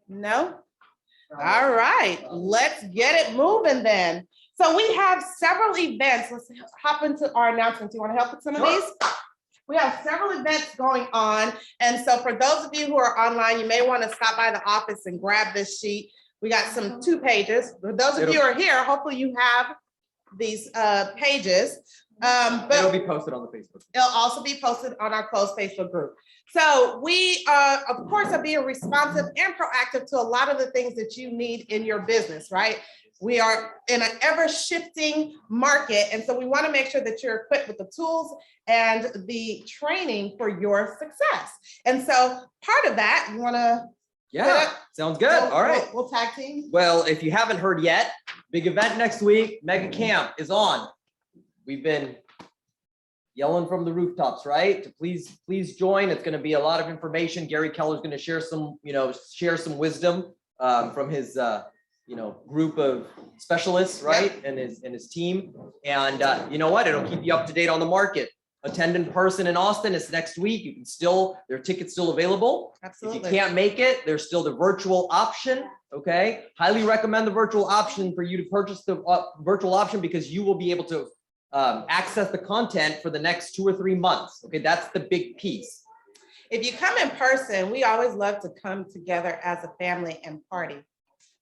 No? All right, let's get it moving then. So we have several events. Let's hop into our announcements. You want to help with some of these? We have several events going on. And so for those of you who are online, you may want to stop by the office and grab this sheet. We got some 2 pages. For those of you who are here, hopefully you have these pages. But it'll be posted on the Facebook. It'll also be posted on our closed Facebook group. So we, of course, are being responsive and proactive to a lot of the things that you need in your business, right? We are in an ever-shifting market, and so we want to make sure that you're equipped with the tools and the training for your success. And so part of that, you want to? Yeah, sounds good. All right. We'll tag team. Well, if you haven't heard yet, big event next week, Mega Camp is on. We've been yelling from the rooftops, right? To please join. It's going to be a lot of information. Gary Keller is going to share some wisdom from his group of specialists, right? And his team. And you know what? It'll keep you up to date on the market. Attend in person in Austin is next week. You can there are tickets still available. Absolutely. If you can't make it, there's still the virtual option. Okay. Highly recommend the virtual option for you to purchase the virtual option, because you will be able to access the content for the next 2 or 3 months. Okay. That's the big piece. If you come in person, we always love to come together as a family and party.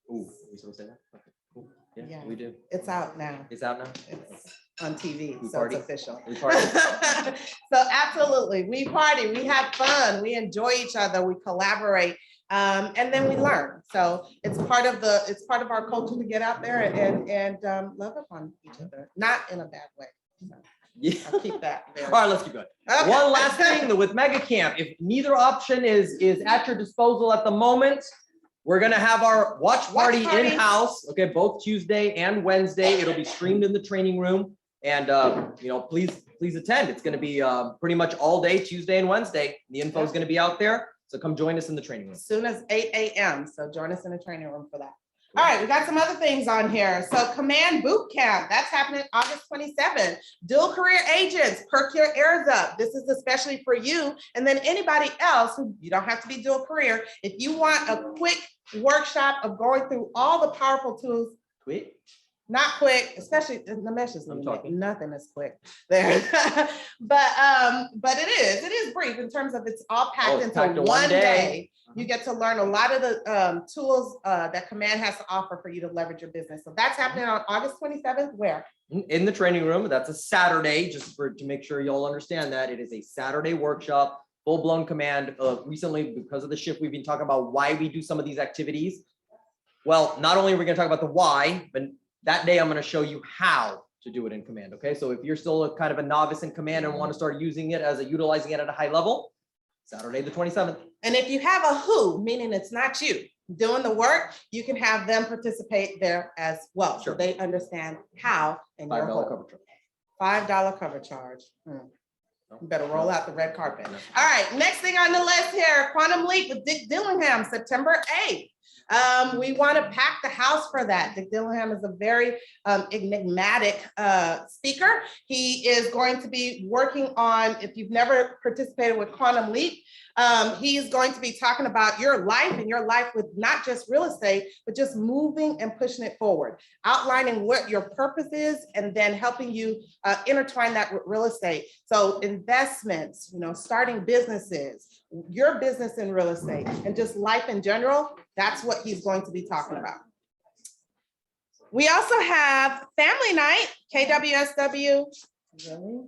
Ooh, are we supposed to say that? Okay, cool. Yeah, we do. It's out now. It's out now? It's on TV, We so party? it's official. We party? So absolutely, we party, we have fun, we enjoy each other, we collaborate, and then we learn. So it's part of our culture to get out there and love upon each other, not in a bad way. So Yeah. I'll keep that there. All right, let's keep going. Okay. One last thing with Mega Camp, if neither option is at your disposal at the moment, we're gonna have our watch party in-house. Okay, both Tuesday and Wednesday. It'll be streamed in the training room, and please attend. It's gonna be pretty much all day Tuesday and Wednesday. The info is gonna be out there, so come join us in the training room. As soon as 8 a.m. So join us in the training room for that. All right, we got some other things on here. So Command Boot Camp, that's happening August 27th. Dual career agents, perk your ears up. This is especially for you. And then anybody else who, you don't have to be dual career. If you want a quick workshop of going through all the powerful tools, not quick, especially the meshes. Nothing is quick there, but it is brief in terms of it's all packed into one day. You get to learn a lot of the tools that Command has to offer for you to leverage your business. So that's happening on August 27th. Where? In the training room. That's a Saturday, just to make sure you'll understand that it is a Saturday workshop, full-blown Command. Recently, because of the shift, we've been talking about why we do some of these activities. Well, not only are we going to talk about the why, but that day I'm going to show you how to do it in Command. Okay, so if you're still kind of a novice in Command and want to start utilizing it at a high level, Saturday the 27th. And if you have a who, meaning it's not you doing the work, you can have them participate there as well. Sure. So they understand how and your $5 cover charge. $5 cover charge. You better roll out the red carpet. All right, next thing on the list here, Quantum Leap with Dick Dillingham, September 8th. We want to pack the house for that. Dick Dillingham is a very enigmatic speaker. He is going to be working on, if you've never participated with Quantum Leap, he's going to be talking about your life and your life with not just real estate, but just moving and pushing it forward, outlining what your purpose is, and then helping you intertwine that with real estate. So investments, starting businesses, your business in real estate, and just life in general, that's what he's going to be talking about. We also have Family Night, KWSW. Really?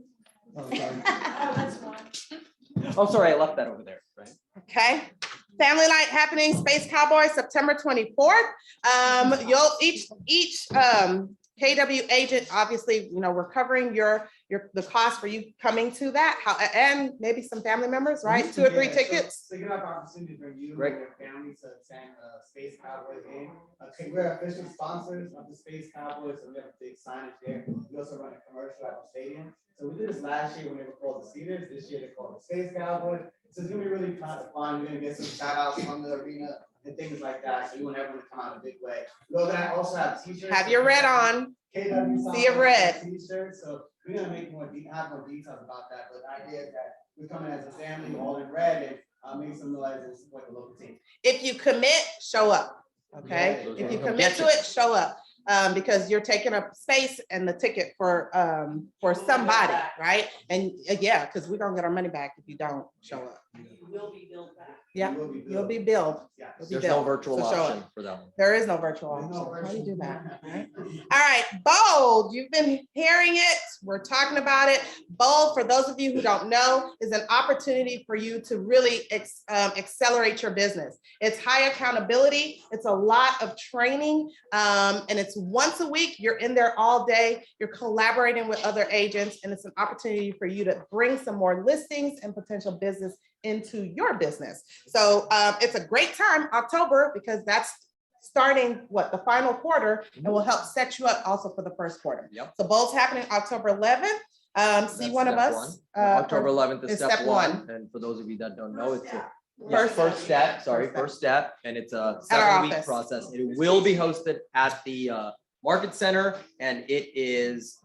Oh, sorry, I left that over there, right? Okay. Family Night happening, Space Cowboys, September 24th. Each KW agent, obviously, we're covering the cost for you coming to that, and maybe some family members, right? 2 or 3 tickets. So you have opportunity for you and your family to attend Space Cowboys game. We're official sponsors of the Space Cowboys, so we have a big signage there. We also run a commercial at the stadium. So we did this last year when they were called the Cedars. This year they called the Space Cowboys. So it's gonna be really kind of fun. We're gonna get some shout outs from the arena and things like that. So you want everyone to come out in a big way. We're gonna also have t-shirts. Have your red on. KW See your red. T-shirts. So we're gonna have more details about that. But the idea is that we're coming as a family all in red, and make some noise and support the local team. If you commit, show up, okay? Yeah, If you come commit get to you. it, show up. Because you're taking up space and the ticket for somebody, right? And yeah, because we're gonna get our money back if you don't show up. Yeah, You will be you'll be billed. billed. Yeah. You'll be There's no billed. virtual So show option up. for that one. There is no virtual There's no option. How do you do virtual. that? All right. All right, Bold, you've been hearing it. We're talking about it. Bold, for those of you who don't know, is an opportunity for you to really accelerate your business. It's high accountability. It's a lot of training. And it's once a week. You're in there all day. You're collaborating with other agents. And it's an opportunity for you to bring some more listings and potential business into your business. So it's a great time, October, because that's starting what, the final quarter, and will help set you up also for the first quarter. Yep. So Bold's happening October 11th. See That's one of step us. one. October 11th is is step step one. And for those of you that don't know, it's First first step, sorry, First step. first step. And it's a At our 7-week office. process. It will be hosted at the Market Center, and it is,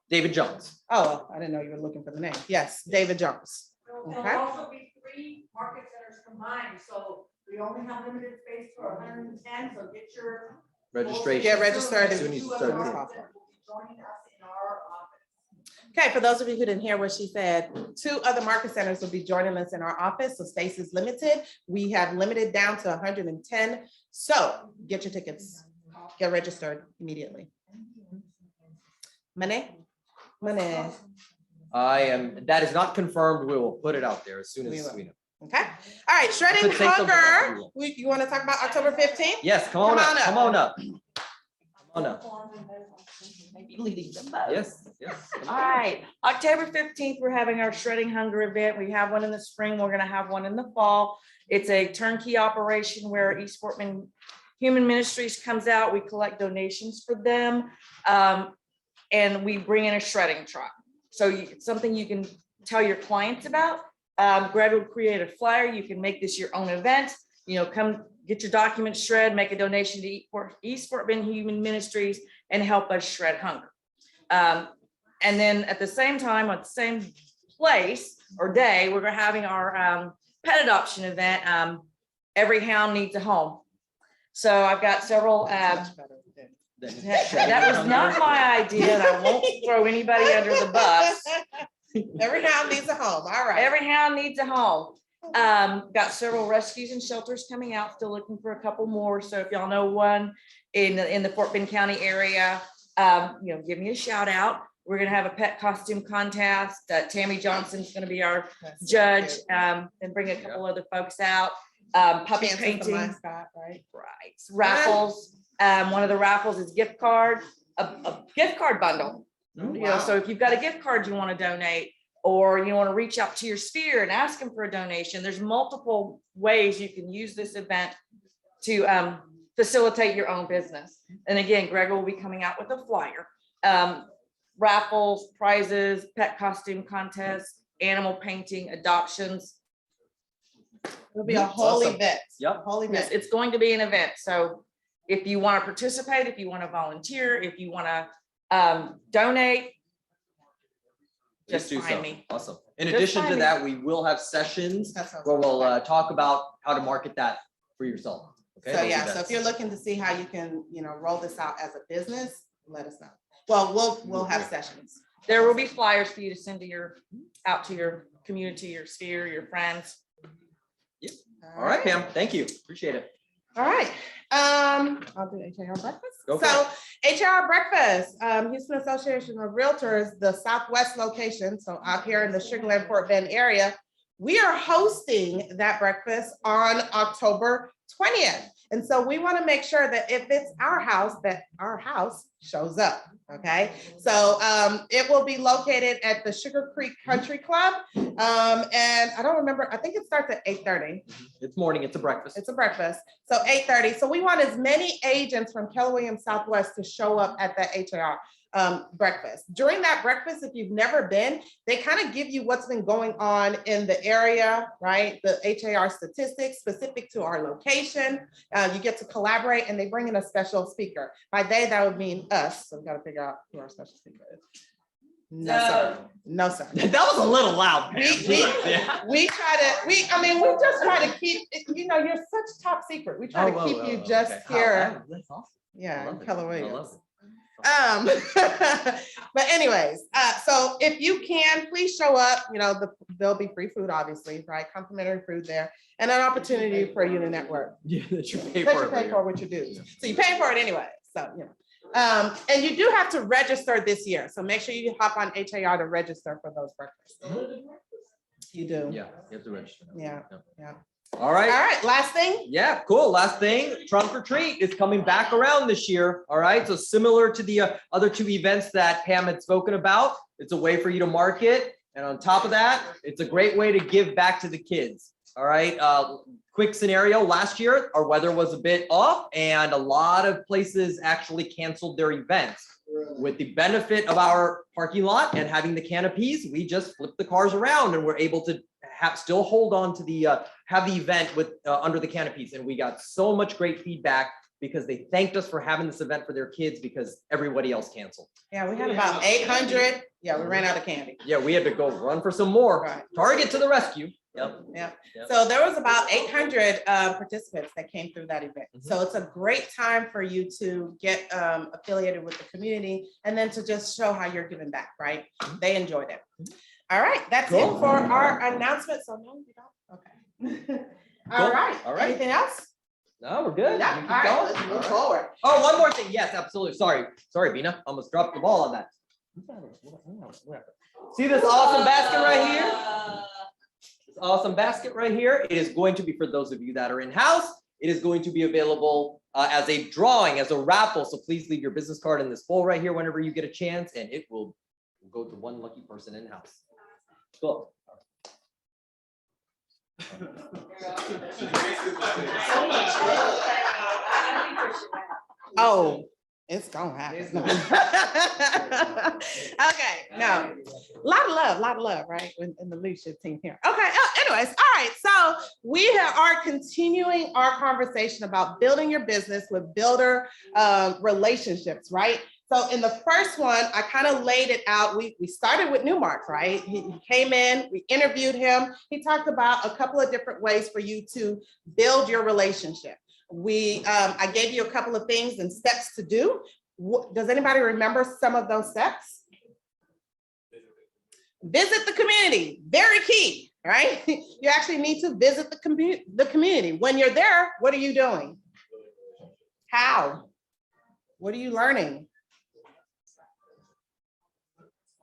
David Jones. Oh, I didn't know you were looking for the name. Yes, David Jones. There'll Okay. also be 3 market centers combined, so we only have limited space for 110, so get your. Registration. Get registered as soon as you start the- Joining us in our office. Okay, for those of you who didn't hear what she said, 2 other market centers will be joining us in our office, so space is limited. We have limited down to 110. So get your tickets, get registered immediately. Money? That is not confirmed. We will put it out there as soon We as will. we know. Okay, all right, shredding Could say something about hunger. Google. You want to talk about October 15th? Yes, come on up, come on up. Come on up. Yes, yes. All right, October 15th, we're having our Shredding Hunger event. We have one in the spring. We're gonna have one in the fall. It's a turnkey operation where East Portman Human Ministries comes out. We collect donations for them. And we bring in a shredding truck. So it's something you can tell your clients about. Greg will create a flyer. You can make this your own event. Come get your documents shred, make a donation to East Portman Human Ministries and help us shred hunger. And then at the same time, at the same place or day, we're having our pet adoption event. Every hound needs a home. So I've got several. That was not my idea, and I won't throw anybody under the bus. Every hound needs a home, all right. Every hound needs a home. Got several rescues and shelters coming out, still looking for a couple more. So if y'all know one in the Fort Bend County area, give me a shout out. We're gonna have a pet costume contest. Tammy Johnson's gonna be our judge, and bring a couple other folks out. Puppy Chance is the painting, mascot, right? right? Raffles. One of the raffles is gift card, a gift card bundle. Wow. So if you've got a gift card you want to donate, or you want to reach out to your sphere and ask them for a donation, there's multiple ways you can use this event to facilitate your own business. And again, Greg will be coming out with a flyer. Raffles, prizes, pet costume contests, animal painting, adoptions. It'll be a whole Awesome. event. Yep. A whole Yes, event. it's going to be an event. So if you want to participate, if you want to volunteer, if you want to donate, just do find so. me. Awesome. In Just addition find to me. that, we will have sessions That sounds where we'll good. talk about how to market that for yourself. Okay. So those yeah, so if events. you're looking to see how you can, roll this out as a business, let us know. Well, we'll have sessions. There will be flyers for you to send to out to your community, your sphere, your friends. All right, Pam. Thank you. Appreciate it. All right. I'll do HAR breakfast. Go for So HAR breakfast, Houston Association of Realtors, the Southwest location. So out here in the Sugar Land Fort Bend area, we are hosting that breakfast on October 20th. And so we want to make sure that if it's our house, that our house shows up. Okay. So it will be located at the Sugar Creek Country Club. And I don't remember, I think it starts at 8:30. It's morning. It's a breakfast. It's a breakfast. So 8:30. So we want as many agents from Keller Williams Southwest to show up at that HAR breakfast. During that breakfast, if you've never been, they kind of give you what's been going on in the area, right? The HAR statistics specific to our location. You get to collaborate and they bring in a special speaker. By they, that would mean us. So we got to figure out who our special speaker is. No, sir. No, sir. That was a little loud. Pam. Yeah. We just try to keep, you're such top secret. We try to keep you just here. That's awesome. I Yeah, love it. Keller I Williams. love it. But anyways, so if you can, please show up, there'll be free food, obviously, right? Complimentary food there and an opportunity for you to network. Yeah, that you pay That for you it. pay for what you do. So you pay for it anyway, so, and you do have to register this year. So make sure you hop on HAR to register for those breakfasts. You do. Yeah, you have to register. Yeah. All All right. right, last thing. Yeah, cool. Last thing, trunk or treat is coming back around this year. All right. So similar to the other two events that Pam had spoken about, it's a way for you to market. And on top of that, it's a great way to give back to the kids. All right. Quick scenario. Last year, our weather was a bit off and a lot of places actually canceled their events. With the benefit of our parking lot and having the canopies, we just flipped the cars around and we're able to still hold on to the have the event with under the canopies, and we got so much great feedback because they thanked us for having this event for their kids because everybody else canceled. Yeah, we had about 800. Yeah, we ran out of candy. Yeah, we had to go run for some more. Right. Target to the rescue. Yep. Yeah. Yep. So there was about 800 participants that came through that event. So it's a great time for you to get affiliated with the community and then to just show how you're giving back, right? They enjoyed it. All right, that's it Cool. for our announcement. So no, you don't. Okay. All Cool. right. All right. Anything else? No, we're good. Yeah. We keep All right, going. let's move All right. forward. Oh, one more thing. Yes, absolutely. Sorry, Bina. Almost dropped the ball on that. See this awesome basket right here? This awesome basket right here. It is going to be, for those of you that are in-house, it is going to be available as a drawing, as a raffle. So please leave your business card in this bowl right here whenever you get a chance, and it will go to one lucky person in-house. Cool. Oh, it's gonna happen. Okay, no. A lot of love, right? In the leadership team here. Okay, anyways, all right. So we are continuing our conversation about building your business with builder relationships, right? So in the first one, I kind of laid it out. We started with Newmark, right? He came in, we interviewed him. He talked about a couple of different ways for you to build your relationship. I gave you a couple of things and steps to do. Does anybody remember some of those steps? Visit the community, very key, right? You actually need to visit the community. When you're there, what are you doing? How? What are you learning?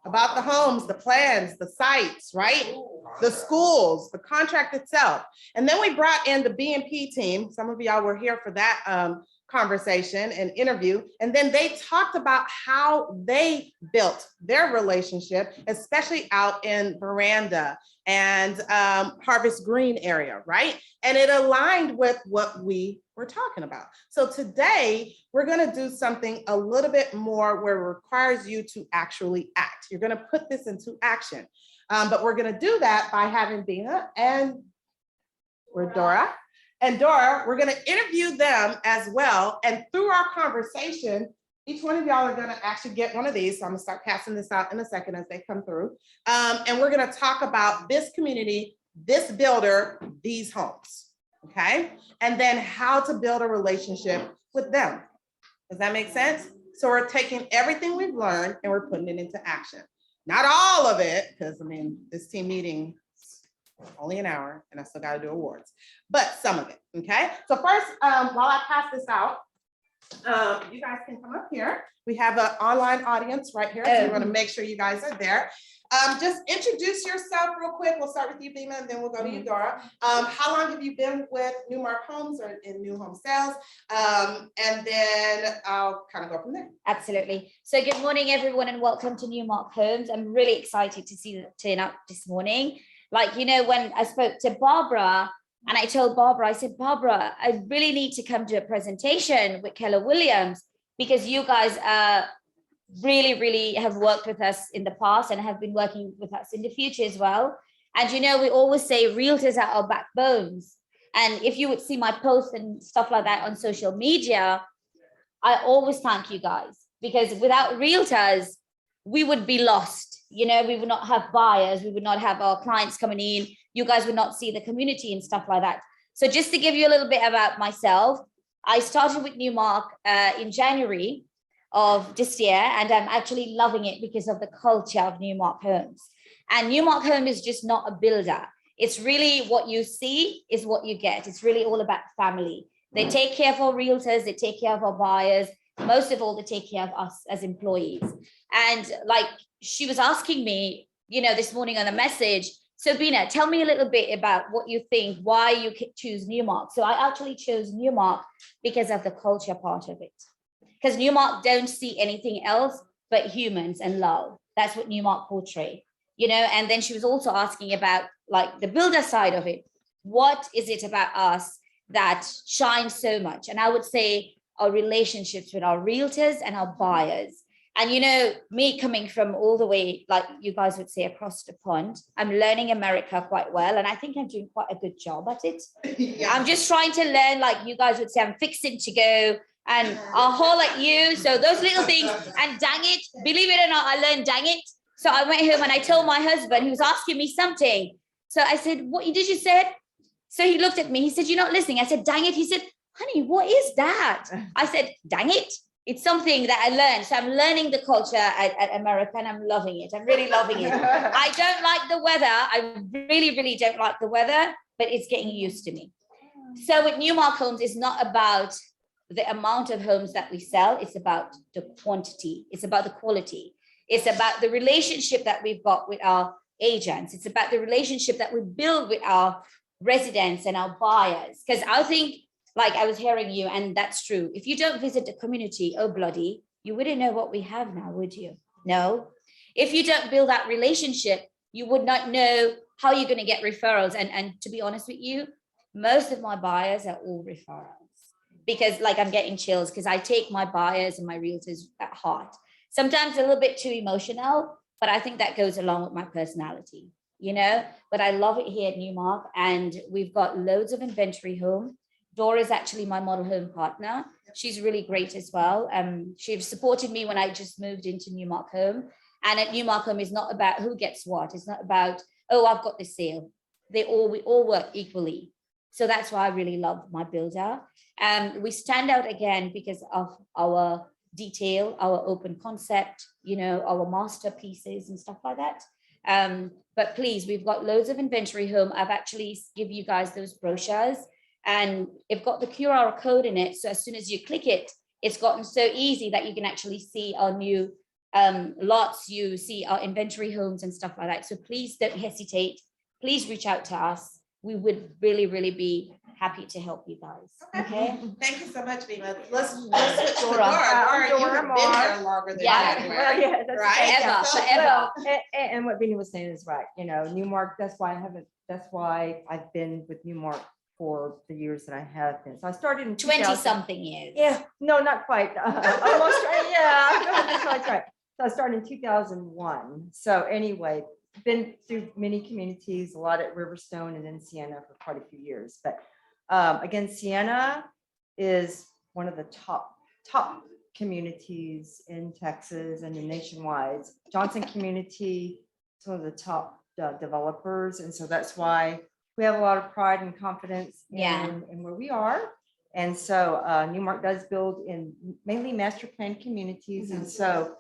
About the homes, the plans, the sites, right? The schools, the contract itself. And then we brought in the BNP team. Some of y'all were here for that conversation and interview. And then they talked about how they built their relationship, especially out in Veranda and Harvest Green area, right? And it aligned with what we were talking about. So today we're going to do something a little bit more where it requires you to actually act. You're going to put this into action. But we're going to do that by having Bina and Dora. And Dora, we're going to interview them as well. And through our conversation, each one of y'all are going to actually get one of these. So I'm going to start passing this out in a second as they come through. And we're going to talk about this community, this builder, these homes. Okay. And then how to build a relationship with them. Does that make sense? So we're taking everything we've learned and we're putting it into action. Not all of it, because I mean, this team meeting only an hour and I still got to do awards, but some of it. Okay. So first, while I pass this out, you guys can come up here. We have an online audience right here. So we want to make sure you guys are there. Just introduce yourself real quick. We'll start with you, Bina, and then we'll go to you, Dora. How long have you been with Newmark Homes or in New Home Sales? And then I'll kind of go from there. Absolutely. So good morning, everyone, and welcome to Newmark Homes. I'm really excited to see you turn up this morning. Like, you know, when I spoke to Barbara and I told Barbara, I said, Barbara, I really need to come to a presentation with Keller Williams because you guys really have worked with us in the past and have been working with us in the future as well. And, you know, we always say realtors are our backbones. And if you would see my posts and stuff like that on social media, I always thank you guys because without realtors, we would be lost. You know, we would not have buyers, we would not have our clients coming in, you guys would not see the community and stuff like that. So just to give you a little bit about myself, I started with Newmark in January of this year, and I'm actually loving it because of the culture of Newmark Homes. And Newmark Home is just not a builder. It's really what you see is what you get. It's really all about family. They take care of our realtors, they take care of our buyers. Most of all, they take care of us as employees. And like she was asking me, you know, this morning on a message, so Bina, tell me a little bit about what you think, why you choose Newmark. So I actually chose Newmark because of the culture part of it. Because Newmark don't see anything else but humans and love. That's what Newmark portray, you know. And then she was also asking about like the builder side of it. What is it about us that shines so much? And I would say our relationships with our realtors and our buyers. And, you know, me coming from all the way, like you guys would say, across the pond, I'm learning America quite well. And I think I'm doing quite a good job at it. Yeah. I'm just trying to learn, like you guys would say, I'm fixing to go and I'll haul at you. So those little things, and dang it, believe it or not, I learned dang it. So I went home and I told my husband, he was asking me something. So I said, what did you say? So he looked at me, he said, you're not listening. I said, dang it. He said, honey, what is that? I said, dang it. It's something that I learned. So I'm learning the culture at America and I'm loving it. I'm really loving it. I don't like the weather. I really, really don't like the weather, but it's getting used to me. So with Newmark Homes, it's not about the amount of homes that we sell. It's about the quantity. It's about the quality. It's about the relationship that we've got with our agents. It's about the relationship that we build with our residents and our buyers. Because I think, like I was hearing you, and that's true. If you don't visit the community, oh bloody, you wouldn't know what we have now, would you? No. If you don't build that relationship, you would not know how you're going to get referrals. And to be honest with you, most of my buyers are all referrals. Because like I'm getting chills because I take my buyers and my realtors at heart. Sometimes a little bit too emotional, but I think that goes along with my personality, you know. But I love it here at Newmark, and we've got loads of inventory home. Dora is actually my model home partner. She's really great as well. She supported me when I just moved into Newmark Home. And at Newmark Home, it's not about who gets what. It's not about, oh, I've got this sale. We all work equally. So that's why I really love my builder. We stand out again because of our detail, our open concept, you know, our masterpieces and stuff like that. But please, we've got loads of inventory home. I've actually give you guys those brochures. And it's got the QR code in it. So as soon as you click it, it's gotten so easy that you can actually see our new lots, you see our inventory homes and stuff like that. So please don't hesitate. Please reach out to us. We would really, really be happy to help you guys. Okay. Thank you so much, Bina. Let's switch to Dora. Dora. Dora, you have been Moore. here longer than Yeah. that. Well, yeah, that's Right? Ever, So- forever. And what Vinny was saying is right. You know, Newmark, that's why I've been with Newmark for the years that I have been. So I started in 20 2000 something years. Yeah, no, not quite. Almost, yeah. That's right. So I started in 2001. So anyway, been through many communities, a lot at Riverstone and then Sienna for quite a few years. But again, Sienna is one of the top communities in Texas and nationwide. Johnson community is one of the top developers. And so that's why we have a lot of pride and confidence in where we are. And so Newmark does build in mainly master plan communities. And so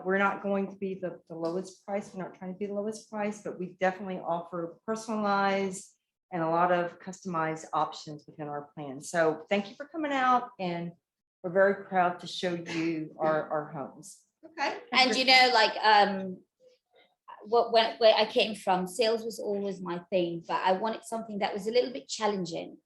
we're not going to be the lowest price. We're not trying to be the lowest price, but we definitely offer personalized and a lot of customized options within our plan. So thank you for coming out, and we're very proud to show you our homes. Okay. And you know, like where I came from, sales was always my thing, but I wanted something that was a little bit challenging.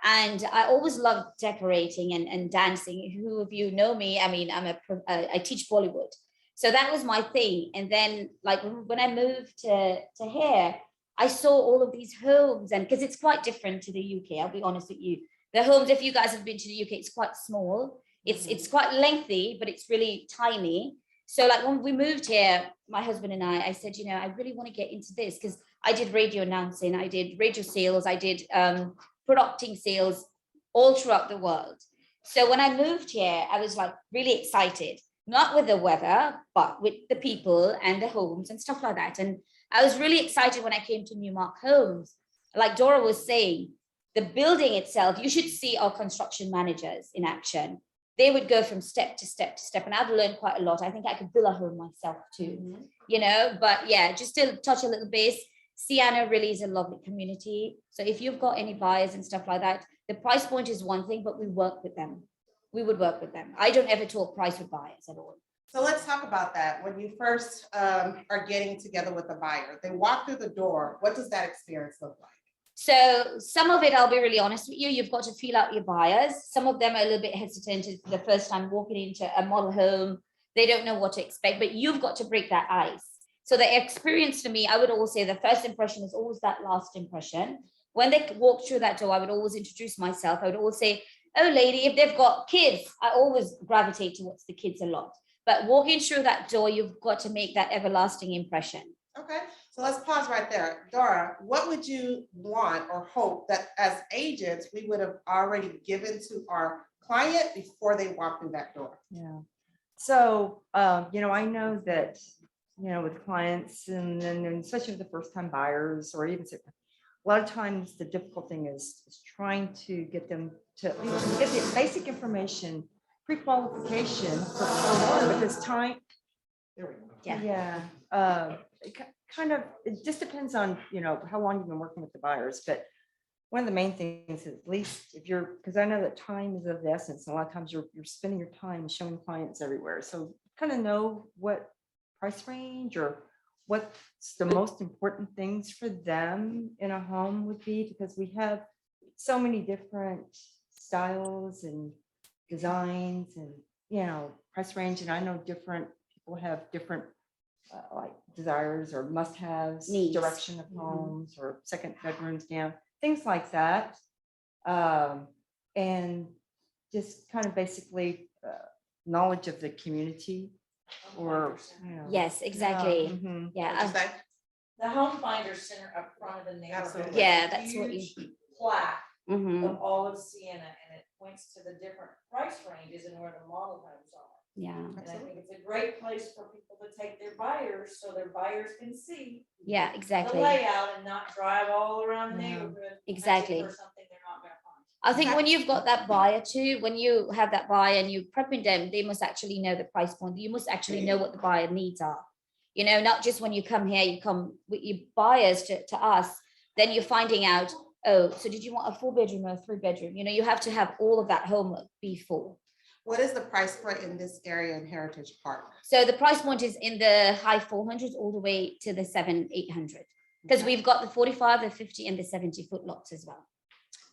And I always loved decorating and dancing. Who of you know me? I mean, I teach Bollywood. So that was my thing. And then like when I moved to here, I saw all of these homes, and because it's quite different to the UK, I'll be honest with you. The homes, if you guys have been to the UK, it's quite small. It's quite lengthy, but it's really tiny. So like when we moved here, my husband and I said, you know, I really want to get into this because I did radio announcing, I did radio sales, I did producting sales all throughout the world. So when I moved here, I was like really excited. not with the weather, but with the people and the homes and stuff like that. And I was really excited when I came to Newmark Homes. Like Dora was saying, the building itself, you should see our construction managers in action. They would go from step to step to step, and I've learned quite a lot. I think I could build a home myself too, you know, but yeah, just to touch a little base, Sienna really is a lovely community. So if you've got any buyers and stuff like that, the price point is one thing, but we work with them. We would work with them. I don't ever talk price with buyers at all. So let's talk about that. When you first are getting together with a buyer, they walk through the door, what does that experience look like? So some of it, I'll be really honest with you, you've got to feel out your buyers. Some of them are a little bit hesitant the first time walking into a model home. They don't know what to expect, but you've got to break that ice. So the experience to me, I would always say the first impression is always that last impression. When they walk through that door, I would always introduce myself. I would always say, oh lady, if they've got kids, I always gravitate towards the kids a lot. But walking through that door, you've got to make that everlasting impression. Okay, so let's pause right there. Dora, what would you want or hope that as agents, we would have already given to our client before they walk through that door? Yeah. So, you know, I know that, you know, with clients and then especially with the first time buyers or even a lot of times the difficult thing is trying to get them to at least get the basic information, pre-qualification for one, because time. There we go. Yeah. Yeah. Kind of, it just depends on, you know, how long you've been working with the buyers, but one of the main things is at least if you're, because I know that time is of the essence. A lot of times you're spending your time showing clients everywhere. So kind of know what price range or what's the most important things for them in a home would be, because we have so many different styles and designs and, you know, price range. And I know different people have different like desires or must-haves, Needs. direction of homes or second bedrooms down, things like that. And just kind of basically knowledge of the community or, you know. Yes, exactly. Mhm. Yeah. What'd you say? The Home Finder Center up front of the neighborhood. Absolutely. Yeah, that's what you. Huge plaque Mhm. of all of Sienna, and it points to the different price ranges and where the model homes are. Yeah. And I think it's a great place for people to take their buyers, so their buyers can see Yeah, the exactly. layout and not drive all around the Yeah. neighborhood. Exactly. hunting for something they're not gonna find. I think when you've got that buyer too, when you have that buyer and you're prepping them, they must actually know the price point. You must actually know what the buyer needs are. You know, not just when you come here, you come with your buyers to us, then you're finding out, oh, so did you want a 4-bedroom or a 3-bedroom? You know, you have to have all of that homework before. What is the price point in this area in Heritage Park? So the price point is in the high 400s all the way to the 700-800, because we've got the 45, the 50 and the 70-foot lots as well.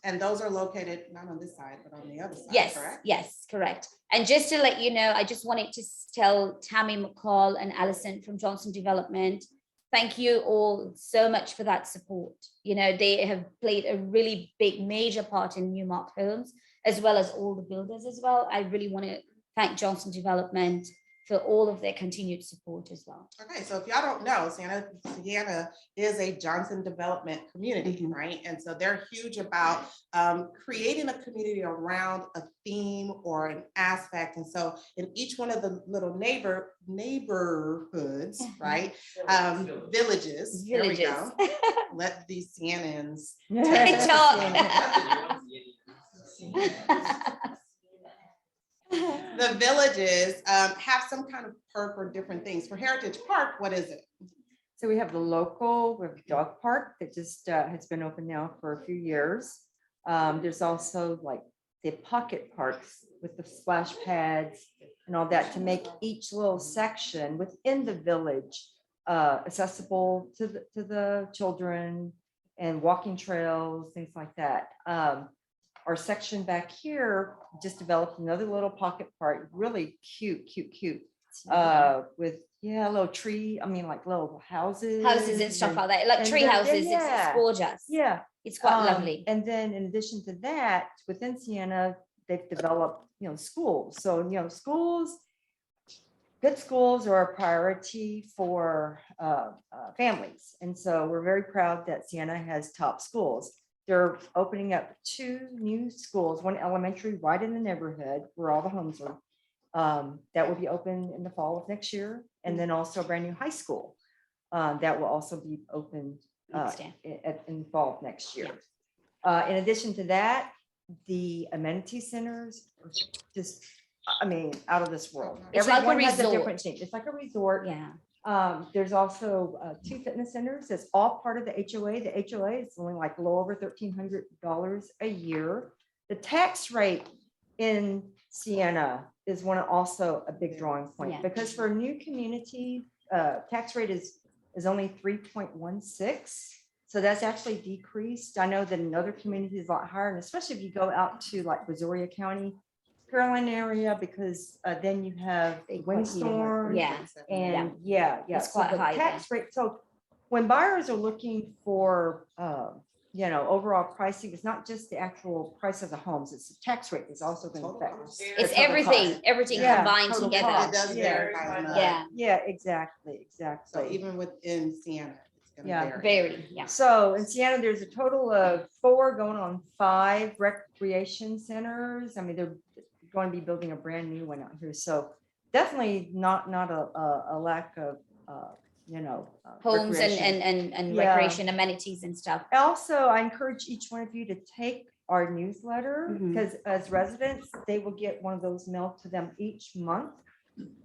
And those are located not on this side, but on the other side, Yes, correct? yes, correct. And just to let you know, I just wanted to tell Tammy McCall and Alison from Johnson Development, thank you all so much for that support. You know, they have played a really big, major part in Newmark Homes, as well as all the builders as well. I really want to thank Johnson Development for all of their continued support as well. Okay, so if y'all don't know, Sienna is a Johnson Development community, right? And so they're huge about creating a community around a theme or an aspect. And so in each one of the little neighborhoods, right? Villages, there we go. Let these Siennans. Good talk. The villages have some kind of perk or different things. For Heritage Park, what is it? So we have the local, we have a dog park that just has been open now for a few years. There's also like the pocket parks with the splash pads and all that to make each little section within the village accessible to the children and walking trails, things like that. Our section back here just developed another little pocket park, really cute, with little tree, I mean, like little houses. Houses and stuff like that, like and tree then- houses. yeah. It's gorgeous. Yeah. It's quite lovely. And then in addition to that, within Sienna, they've developed, schools. So, schools, good schools are a priority for families. And so we're very proud that Sienna has top schools. They're opening up 2 new schools, one elementary right in the neighborhood where all the homes are. That will be open in the fall of next year. And then also a brand new high school that will also be open Understand. in fall of next year. In addition to that, the amenity centers are just, I mean, out of this world. It's like a Everyone has resort. different thing. It's like a resort. Yeah. There's also 2 fitness centers. That's all part of the HOA. The HOA is only like a little over $1,300 a year. The tax rate in Sienna is also a big drawing point Yeah. because for a new community, tax rate is only 3.16. So that's actually decreased. I know that in other communities a lot higher, and especially if you go out to like Brazoria County, Carolina area, because then you have a windstorm. Yeah. And yeah. It's So quite the high tax rate. So when buyers are looking for, overall pricing, it's not just the actual price of the homes, it's the tax rate is also going to affect. It's the total everything, cost. everything Yeah, combined total together. cost. It does Yeah. vary by month. Yeah, Yeah, exactly. So even within Sienna, it's gonna Yeah. vary. very, yeah. So in Sienna, there's a total of 4 going on 5 recreation centers. I mean, they're going to be building a brand new one out here. So definitely not a lack of, Homes recreation. and Yeah. recreation amenities and stuff. Also, I encourage each one of you to take our newsletter Mhm. because as residents, they will get one of those mailed to them each month.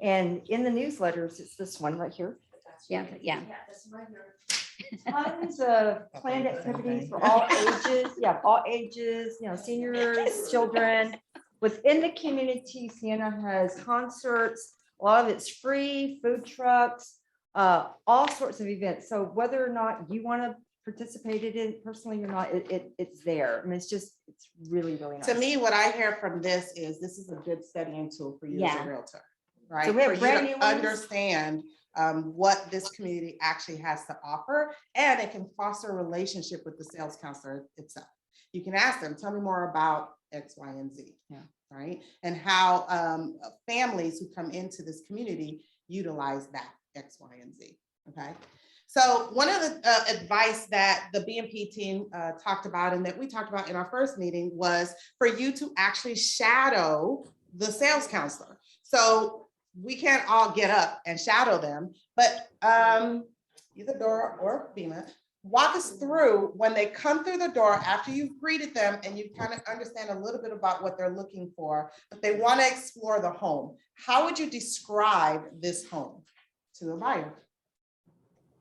And in the newsletters, it's this one right here. Yeah, yeah. Tons of planned activities for all ages, all ages, seniors, children. Within the community, Sienna has concerts, a lot of it's free, food trucks, all sorts of events. So whether or not you want to participate in it personally or not, it's there. I mean, it's really, really nice. To me, what I hear from this is a good studying tool for you as Yeah. a realtor, right? So we have For you brand to new ones. understand what this community actually has to offer, and it can foster a relationship with the sales counselor itself. You can ask them, tell me more about X, Y, and Z. Yeah. Right? And how families who come into this community utilize that X, Y, and Z. Okay. So one of the advice that the BMP team talked about and that we talked about in our first meeting was for you to actually shadow the sales counselor. So we can't all get up and shadow them, but either Dora or Bima, walk us through when they come through the door after you've greeted them and you kind of understand a little bit about what they're looking for, but they want to explore the home. How would you describe this home to a buyer?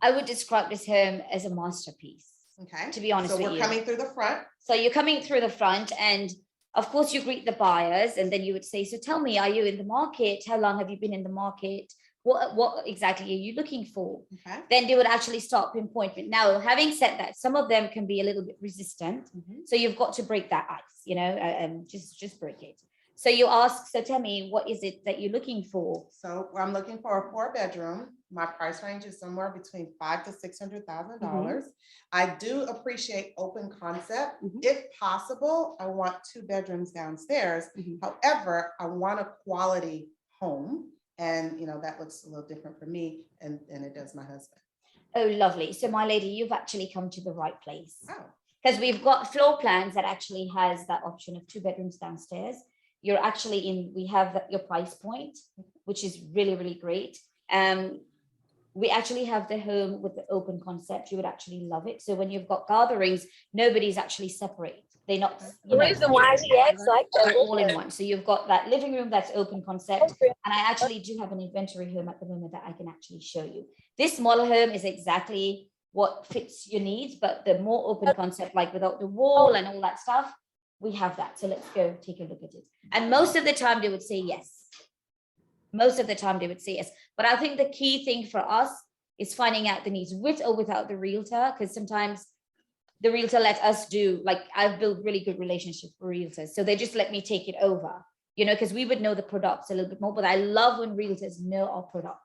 I would describe this home as a masterpiece, Okay. to be honest So with we're you. coming through the front. So you're coming through the front and of course you greet the buyers and then you would say, so tell me, are you in the market? How long have you been in the market? What exactly are you looking for? Okay. Then they would actually start pinpointment. Now, having said that, some of them can be a little bit resistant. So you've got to break that ice, and just break it. So you ask, so tell me, what is it that you're looking for? So I'm looking for a 4-bedroom. My price range is somewhere between $500,000 to $600,000. I do appreciate open concept. If possible, I want 2 bedrooms downstairs. However, I want a quality home. And that looks a little different for me and it does my husband. Oh, lovely. So my lady, you've actually come to the right place. Oh, Because we've got floor plans that actually has that option of 2 bedrooms downstairs. You're actually we have your price point, which is really, really great. We actually have the home with the open concept. You would actually love it. So when you've got gatherings, nobody's actually separate. They're not. The reason why he acts like They're all in that. one. So you've got that living room that's open concept. And I actually do have an inventory home at the moment that I can actually show you. This smaller home is exactly what fits your needs, but the more open concept, like without the wall and all that stuff, we have that. So let's go take a look at it. And most of the time they would say yes. Most of the time they would say yes. But I think the key thing for us is finding out the needs with or without the realtor, because sometimes the realtor let us do, like I've built really good relationships with realtors. So they just let me take it over, because we would know the products a little bit more, but I love when realtors know our products.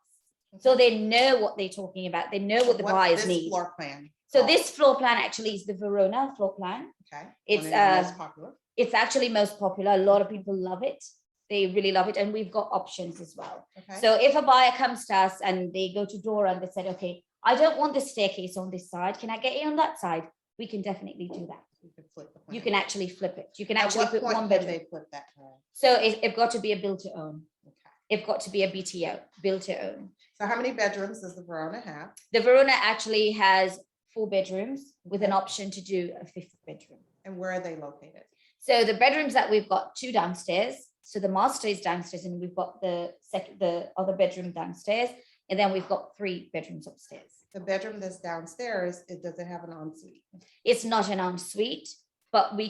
So they know what they're talking about. They know what the what's buyers this need. floor plan? So this floor plan actually is the Verona floor plan. Okay. It's, One of the most popular. It's actually most popular. A lot of people love it. They really love it. And we've got options as well. Okay. So if a buyer comes to us and they go to Dora and they said, okay, I don't want the staircase on this side. Can I get it on that side? We can definitely do that. You can flip the plan. You can actually flip it. You can At actually what put point one can bedroom. they flip that plan? So it's got to be a build to own. Okay. It's got to be a BTO, built to own. So how many bedrooms does the Verona have? The Verona actually has 4 bedrooms with an option to do a 5th bedroom. And where are they located? So the bedrooms that we've got 2 downstairs. So the master is downstairs and we've got the other bedroom downstairs. And then we've got 3 bedrooms upstairs. The bedroom that's downstairs, does it have an ensuite? It's not an ensuite, but we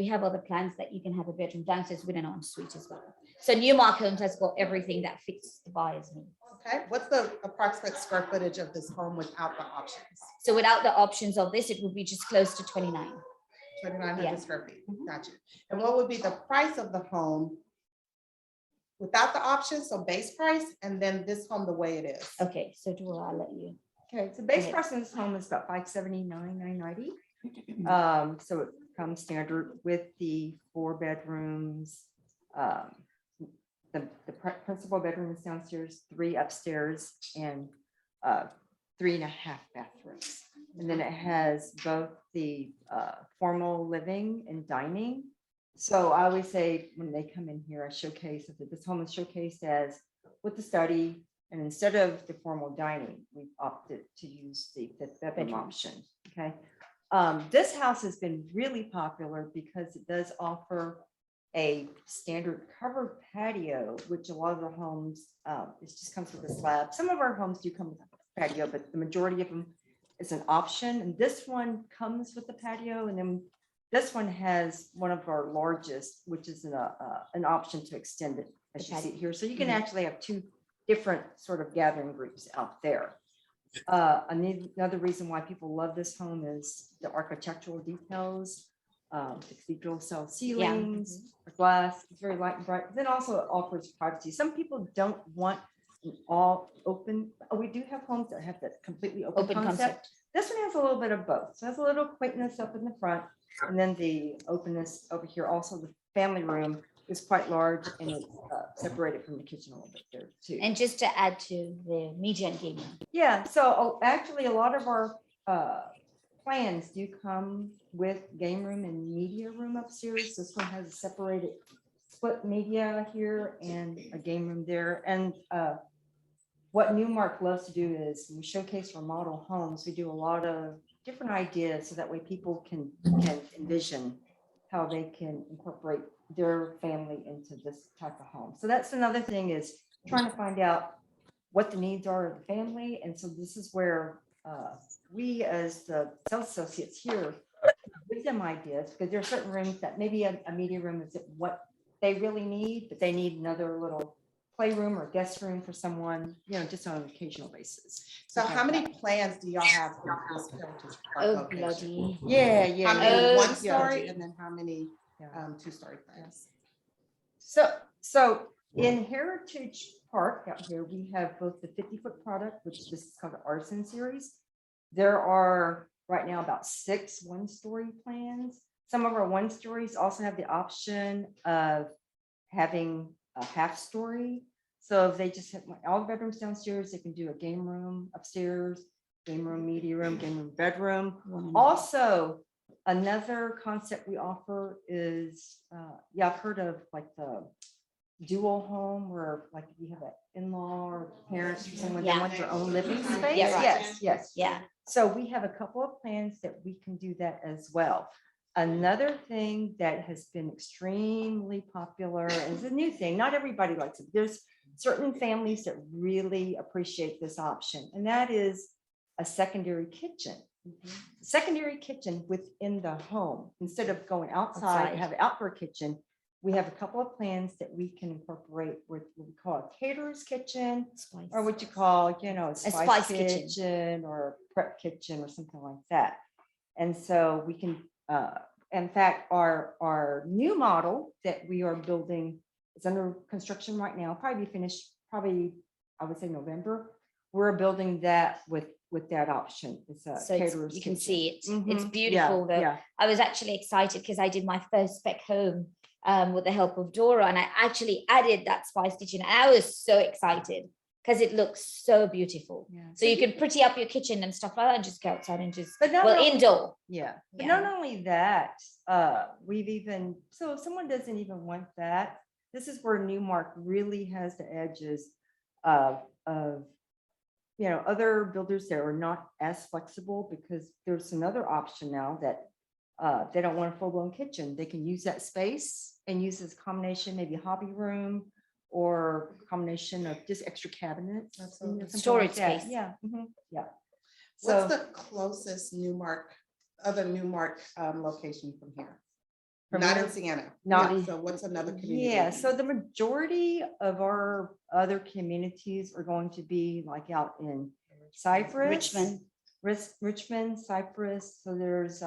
have other plans that you can have a bedroom downstairs with an ensuite as well. So Newmark Homes has got everything that fits the buyer's needs. Okay, what's the approximate square footage of this home without the options? So without the options of this, it would be just close to 29. 2,900 Yeah. square feet, gotcha. And what would be the price of the home without the options, so base price, and then this home the way it is? Okay, so Dora, I'll let you. Okay, so base ahead. price in this home is about $579,990. So it comes standard with the 4 bedrooms. The principal bedroom is downstairs, 3 upstairs, and 3.5 bathrooms. And then it has both the formal living and dining. So I always say when they come in here, I showcase that this home is showcased as with the study. And instead of the formal dining, we've opted to use the 5th bedroom option. Okay. This house has been really popular because it does offer a standard covered patio, which a lot of the homes, it just comes with a slab. Some of our homes do come with a patio, but the majority of them is an option. And this one comes with the patio. And then this one has one of our largest, which is an option to extend it, as you see it here. So you can actually have 2 different sort of gathering groups out there. Another reason why people love this home is the architectural details, the cathedral cell ceilings, the glass, it's very light and bright. Then also it offers privacy. Some people don't want an all open. We do have homes that have that completely open Open concept. concept. This one has a little bit of both. So it has a little quaintness up in the front, and then the openness over here. Also, the family room is quite large and it's separated from the kitchen a little bit there too. And just to add to the media and gaming. Yeah, so actually a lot of our plans do come with game room and media room upstairs. This one has a separated split media here and a game room there. And what Newmark loves to do is we showcase our model homes. We do a lot of different ideas so that way people can envision how they can incorporate their family into this type of home. So that's another thing, is trying to find out what the needs are of the family. And so this is where we as the sales associates here give them ideas, because there are certain rooms that maybe a media room is what they really need, but they need another little playroom or guest room for someone, just on an occasional basis. So how many plans do y'all have for this Heritage Park Oh, location? bloody. Yeah. How many yeah. 1-story and then how many Yeah. 2-story plans? So in Heritage Park out here, we have both the 50-foot product, which this is called the Artisan Series. There are right now about 6 1-story plans. Some of our 1-stories also have the option of having a 1/2-story. So if they just have all the bedrooms downstairs, they can do a game room upstairs, game room, media room, game room, bedroom. Also, another concept we offer is, I've heard of like the dual home, where like you have an in-law or parents or someone that Yeah. wants their own living space. Yeah, right. Yes. Yeah. So we have a couple of plans that we can do that as well. Another thing that has been extremely popular, and it's a new thing, not everybody likes it. There's certain families that really appreciate this option, and that is a secondary kitchen. Secondary kitchen within the home. Instead of going outside to have an outdoor kitchen, we have a couple of plans that we can incorporate with what we call a caterer's kitchen, Spice. or what you call, a spice spice kitchen. kitchen or a prep kitchen or something like that. And so we can, in fact, our new model that we are building is under construction right now, probably be finished, I would say November. We're building that with that option. It's a So it's- caterer's you can kitchen. see it. It's Mhm. beautiful though. Yeah. I was actually excited because I did my first spec home with the help of Dora, and I actually added that spice kitchen. And I was so excited because it looks so beautiful. Yeah. So you can pretty up your kitchen and stuff like that and just go outside and just, But not well, only- indoor. Yeah, but Yeah. not only that, we've even, so if someone doesn't even want that, this is where Newmark really has the edges of other builders that are not as flexible, because there's another option now that they don't want a full-blown kitchen. They can use that space and use this combination, maybe hobby room or combination of just extra cabinets. Absolutely. something like Storage that. space. Yeah, yeah. What's So the closest other Newmark location from here? From Not here? in Sienna. Not- Yeah, so what's another community? yeah, so the majority of our other communities are going to be like out in Cypress. Richmond. Richmond, Cypress. So there's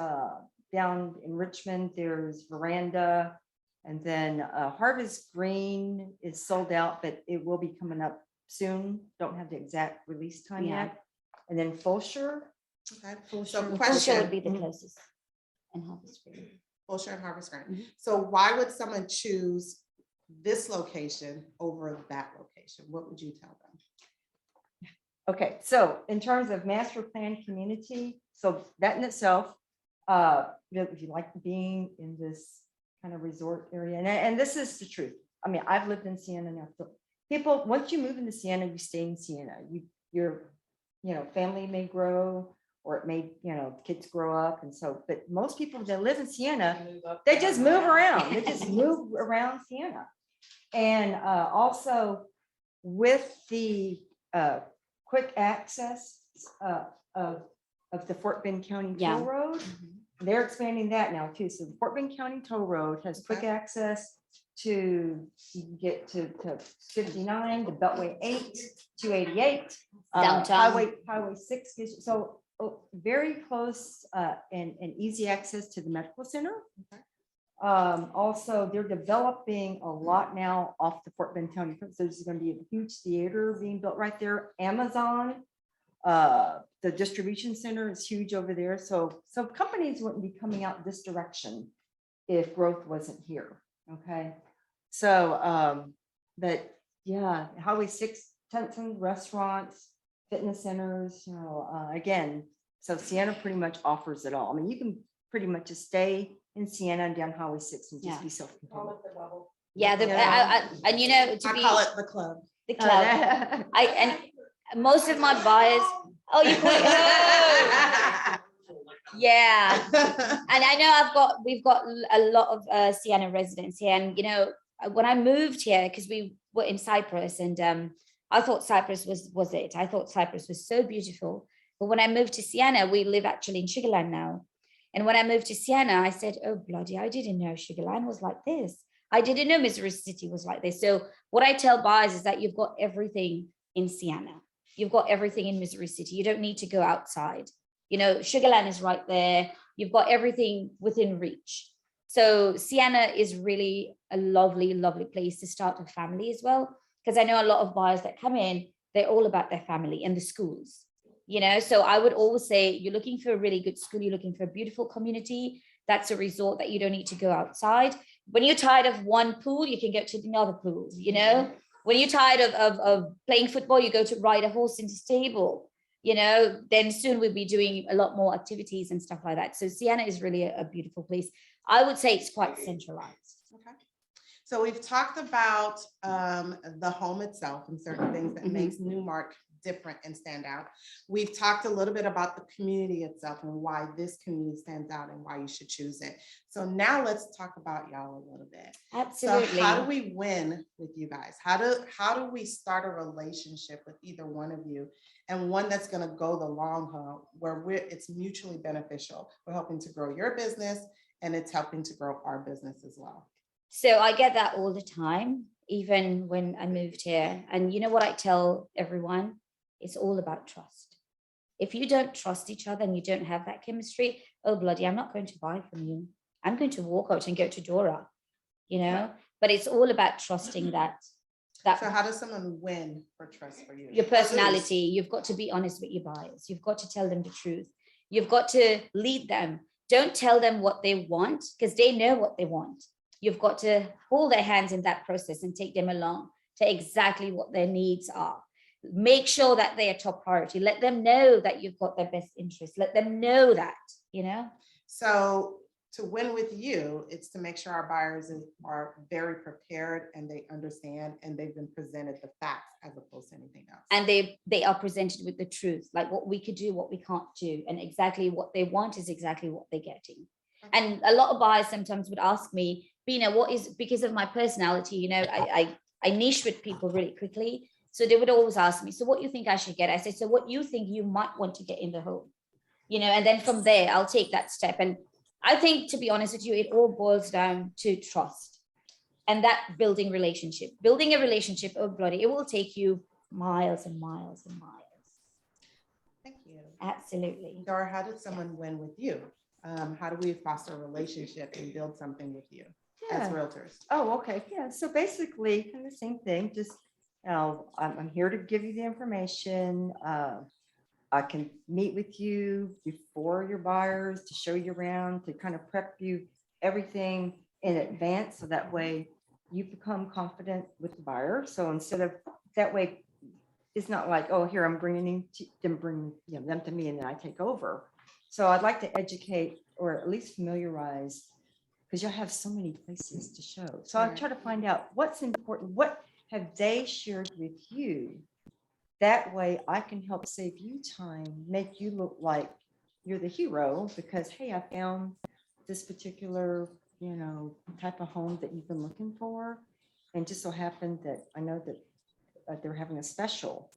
down in Richmond, there's Veranda. And then Harvest Green is sold out, but it will be coming up soon. Don't have the exact release time Yeah. yet. And then Fulshire. Okay, Fulshire. so Fulshire question, would be the closest. And Harvest Green. Fulshire and Harvest Green. Mhm. So why would someone choose this location over that location? What would you tell them? Okay, so in terms of master plan community, so that in itself, if you like being in this kind of resort area, and this is the truth. I mean, I've lived in Sienna now. So people, once you move into Sienna, you stay in Sienna. Your family may grow, or it may, kids grow up, and so. But most people that live in Sienna, they just move around. They just move around Sienna, and also with the quick access of the Fort Bend County Yeah. Toll Road. They're expanding that now too. So the Fort Bend County Toll Road has quick Okay. access to, you can get to 59, to Beltway 8, 288. Downtown. Highway 6, so very close and easy access to the medical center. Okay. Also, they're developing a lot now off the Fort Bend County. So there's going to be a huge theater being built right there. Amazon, the distribution center is huge over there. So companies wouldn't be coming out this direction if growth wasn't here. Okay. So, but yeah, Highway 6, Tenson restaurants, fitness centers, again, so Sienna pretty much offers it all. I mean, you can pretty much just stay in Sienna and down Highway 6 and just Yeah. be self-contained. Call it the bubble. Yeah, and to I be call it the club. the club. And most of my buyers, oh, you call it, oh, yeah. And I know we've got a lot of Sienna residents here, and when I moved here, because we were in Cyprus, and I thought Cyprus was it. I thought Cyprus was so beautiful. But when I moved to Sienna, we live actually in Sugarland now. And when I moved to Sienna, I said, oh, bloody, I didn't know Sugarland was like this. I didn't know Missouri City was like this. So what I tell buyers is that you've got everything in Sienna. You've got everything in Missouri City. You don't need to go outside. Sugarland is right there. You've got everything within reach. So Sienna is really a lovely, lovely place to start a family as well. Because I know a lot of buyers that come in, they're all about their family and the schools. So I would always say, you're looking for a really good school, you're looking for a beautiful community. That's a resort that you don't need to go outside. When you're tired of one pool, you can go to another pool, When you're tired of playing football, you go to ride a horse in the stable, then soon we'll be doing a lot more activities and stuff like that. So Sienna is really a beautiful place. I would say it's quite centralized. Okay. So we've talked about the home itself and certain things that Mhm. makes Newmark different and stand out. We've talked a little bit about the community itself and why this community stands out and why you should choose it. So now let's talk about y'all a little bit. Absolutely. So how do we win with you guys? How do we start a relationship with either one of you, and one that's going to go the long haul, where it's mutually beneficial? We're helping to grow your business, and it's helping to grow our business as well. So I get that all the time, even when I moved here. And you know what I tell everyone? It's all about trust. If you don't trust each other and you don't have that chemistry, oh, bloody, I'm not going to buy from you. I'm going to walk out and go to Dora, but it's all about trusting that. So how does someone win for trust for you? Your personality, you've got to be honest with your buyers. You've got to tell them the truth. You've got to lead them. Don't tell them what they want, because they know what they want. You've got to hold their hands in that process and take them along to exactly what their needs are. Make sure that they are top priority. Let them know that you've got their best interest. Let them know that, So to win with you, it's to make sure our buyers are very prepared and they understand and they've been presented the facts as opposed to anything else. And they are presented with the truth, like what we could do, what we can't do, and exactly what they want is exactly what they're getting. And a lot of buyers sometimes would ask me, Bina, what is, because of my personality, you know, I niche with people really quickly. So they would always ask me, so what you think I should get? I say, so what you think you might want to get in the home, you know, and then from there, I'll take that step. And I think, to be honest with you, it all boils down to trust and that building a relationship, oh bloody, it will take you miles and miles and miles. Thank you. Absolutely. Dora, how did someone win with you? How do we foster a relationship and build something with you as Yeah. realtors? Oh, okay. Yeah. So basically, kind of the same thing. Just, I'm here to give you the information. I can meet with you before your buyers to show you around, to kind of prep you everything in advance. So that way you become confident with the buyer. So instead of that way, it's not like, oh, here I'm bringing them to me and then I take over. So I'd like to educate or at least familiarize, because you'll have so many places to show. So I try to find out what's important, what have they shared with you? That way I can help save you time, make you look like you're the hero because, hey, I found this particular, you know, type of home that you've been looking for. And just so happened that I know that they're having a special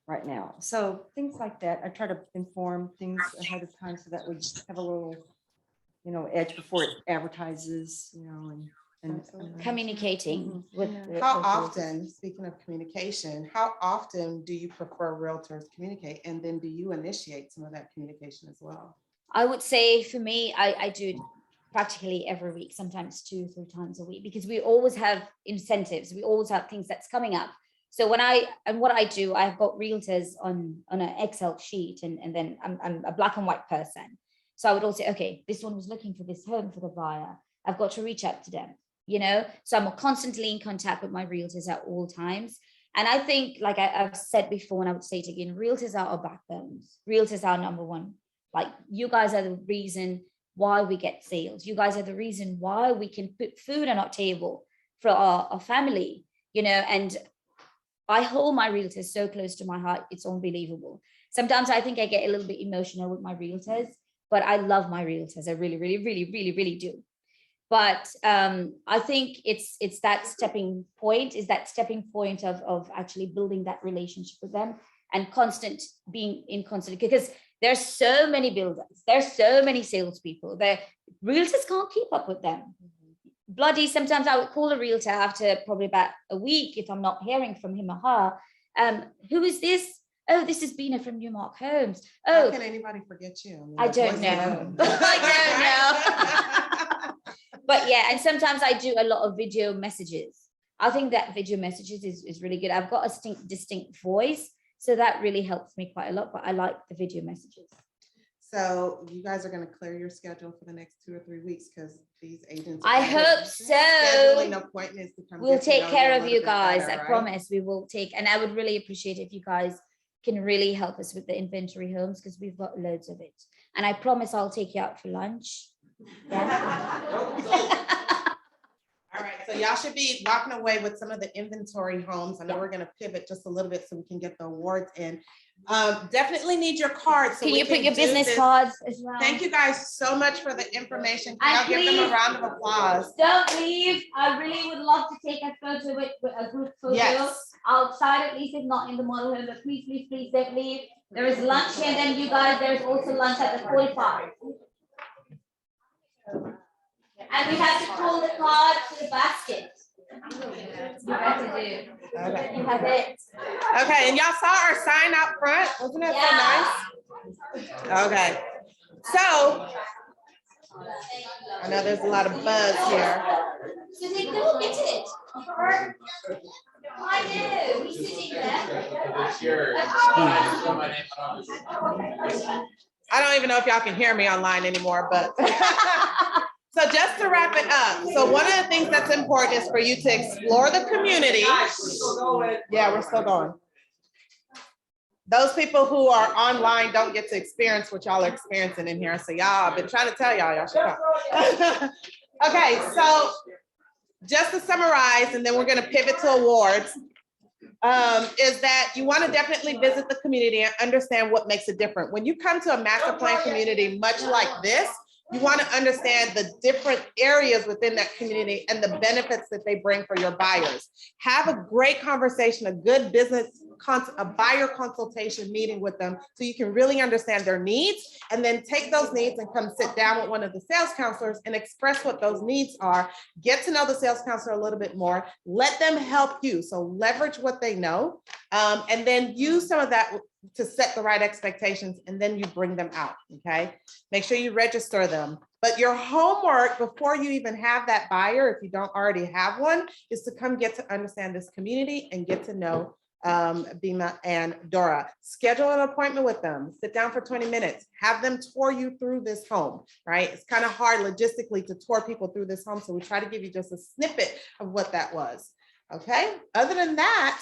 right now. So things like that. I try to inform things ahead of time so that we have a little, you know, edge before it advertises, you know, and Communicating with. How often, speaking of communication, how often do you prefer realtors communicate? And then do you initiate some of that communication as well? I would say for me, I do it practically every week, sometimes 2 or 3 times a week, because we always have incentives. We always have things that's coming up. So what I do, I've got realtors on an Excel sheet, and then I'm a black and white person. So I would also say, okay, this one was looking for this home for the buyer. I've got to reach out to them, you know? So I'm constantly in contact with my realtors at all times. And I think, like I've said before, and I would say it again, realtors are our backbones. Realtors are number one. Like, you guys are the reason why we get sales. You guys are the reason why we can put food on our table for our family, you know? And I hold my realtors so close to my heart. It's unbelievable. Sometimes I think I get a little bit emotional with my realtors, but I love my realtors. I really, really, really, really, really do. But I think it's that stepping point of actually building that relationship with them and being in constant, because there's so many builders, there's so many salespeople, the realtors can't keep up with them. Bloody, sometimes I would call a realtor after probably about a week if I'm not hearing from him or her. Who is this? Oh, this is Bina from Newmark Homes. How Oh, can anybody forget you? I don't know. I don't know. But yeah, and sometimes I do a lot of video messages. I think that video messages is really good. I've got a distinct voice, so that really helps me quite a lot, but I like the video messages. So you guys are going to clear your schedule for the next 2 or 3 weeks because these agents. I hope so. Scheduling appointments to come We'll get to take know care a of little you bit guys. better, I right? promise we will take, and I would really appreciate if you guys can really help us with the inventory homes, because we've got loads of it. And I promise I'll take you out for lunch. Yeah. All right, so y'all should be walking away with some of the inventory homes. I know we're gonna pivot just a little bit so we can get the awards in. Definitely need your cards. so Can we you put your do business this. cards as well? Thank you guys so much for the information. And Can y'all give them please- a round of applause? Don't leave. I really would love to take a photo with a group photo Yes. outside, at least if not in the model home, but please, please, please don't leave. There is lunch here, and then you guys, there's also lunch at the 45. And we have to pull the card to the basket. You have to do. Okay. You have it. Okay, and y'all saw our sign out front. Wasn't that so nice? Okay, so I know there's a lot of buzz here. So they don't get it. I know, he's sitting there. I don't even know if y'all can hear me online anymore, but. So just to wrap it up, so one of the things that's important is for you to explore the community. Yeah, we're still going. those people who are online don't get to experience what y'all are experiencing in here. So y'all, I've been trying to tell y'all should come. Okay, so just to summarize, and then we're gonna pivot to awards, is that you want to definitely visit the community and understand what makes it different. When you come to a master plan community, much like this, you want to understand the different areas within that community and the benefits that they bring for your buyers. Have a great conversation, a good a buyer consultation meeting with them so you can really understand their needs, and then take those needs and come sit down with one of the sales counselors and express what those needs are. Get to know the sales counselor a little bit more. Let them help you. So leverage what they know, and then use some of that to set the right expectations, and then you bring them out, okay? Make sure you register them. But your homework before you even have that buyer, if you don't already have one, is to come get to understand this community and get to know Bima and Dora. Schedule an appointment with them, sit down for 20 minutes, have them tour you through this home, right? It's kind of hard logistically to tour people through this home, so we try to give you just a snippet of what that was. Okay, other than that,